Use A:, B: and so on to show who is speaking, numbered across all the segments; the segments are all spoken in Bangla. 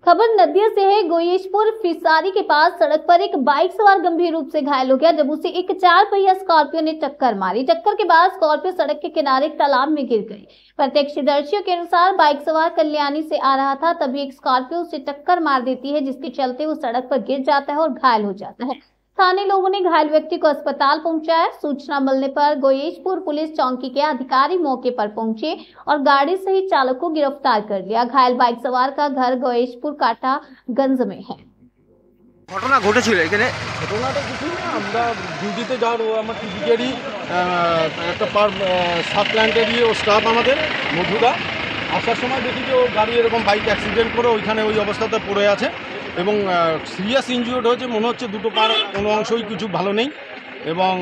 A: खबर नदिया से है। गोयेशपुर फिसारी के पास सड़क पर एक बाइक सवार गंभीर रूप से घायल हो गया जब उसे एक 4 पहिया स्कॉर्पियो ने टक्कर मारी। टक्कर के बाद स्कॉर्पियो सड़क के किनारे एक तालाब में गिर गई। प्रत्यक्षदर्शियों के अनुसार बाइक सवार कल्याणी से आ रहा था, तभी एक स्कॉर्पियो उसे टक्कर मार देती है, जिसके चलते वो सड़क पर गिर जाता है और घायल हो जाता है। स्थानीय लोगों ने घायल व्यक्ति को अस्पताल पहुंचाया। सूचना मिलने पर गोयेशपुर पुलिस चौकी के अधिकारी मौके पर पहुंचे और गाड़ी सहित चालक को गिरफ्तार कर लिया। घायल बाइक सवार का घर गोयेशपुर काटागंज में है।
B: ঘটনা ঘটেছিল এখানে।
C: ঘটনাটা কিছু না, আমরা ডিউটিতে যাওয়ার আমার টিভিকেরই একটা সাব প্ল্যান্টেরই ও স্টাফ আমাদের মধুদা আসার সময় দেখি যে ও গাড়ি এরকম বাইক অ্যাক্সিডেন্ট করে ওইখানে ওই অবস্থাতে পড়ে আছে এবং সিরিয়াস ইনজিওর্ড হয়েছে, মনে হচ্ছে দুটো পার কোনো অংশই কিছু ভালো নেই। এবং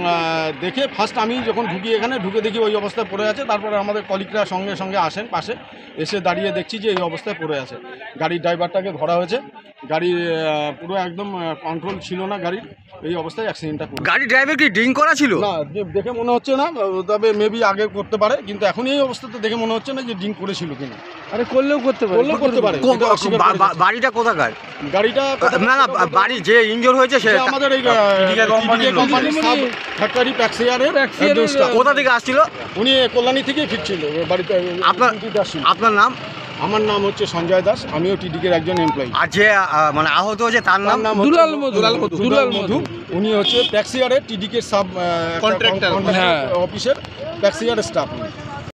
C: দেখে ফার্স্ট আমি যখন ঢুকি এখানে ঢুকে দেখি ওই অবস্থায় পড়ে আছে। তারপরে আমাদের কলিগরা সঙ্গে সঙ্গে আসেন পাশে, এসে দাঁড়িয়ে দেখছি যে এই অবস্থায় পড়ে আছে। গাড়ির ড্রাইভারটাকে ধরা হয়েছে, গাড়ি পুরো একদম কন্ট্রোল ছিল না গাড়ির, এই অবস্থায় অ্যাক্সিডেন্টটা করে।
B: গাড়ি ড্রাইভার কি ড্রিঙ্ক করা ছিল?
C: না, দেখে মনে হচ্ছে না, তবে মেবি আগে করতে পারে, কিন্তু এখন এই অবস্থাতে দেখে মনে হচ্ছে না যে ড্রিঙ্ক করেছিল কিনা।
D: আরে করলেও করতে পারে।
B: বাড়িটা কোথাকার?
C: গাড়িটা
B: না না, বাড়ি যে ইনজোর হয়েছে সে
C: আমাদের এই কোম্পানি সাব ফ্যাক্টরি প্যাক্সিয়ারের
B: কোথা থেকে আসছিল?
C: উনি কল্যাণী থেকে ফিরছিল বাড়িতে।
B: আপনার নাম?
C: আমার নাম হচ্ছে সঞ্জয় দাস, আমিও টিডিকের একজন এমপ্লয়ি।
B: আর যে মানে আহত হয়েছে তার নাম?
D: দুলাল মধু।
C: উনি হচ্ছে প্যাক্সিয়ারের টিডিকের সাব কন্ট্রাক্টর অফিসের প্যাক্সিয়ারের স্টাফ।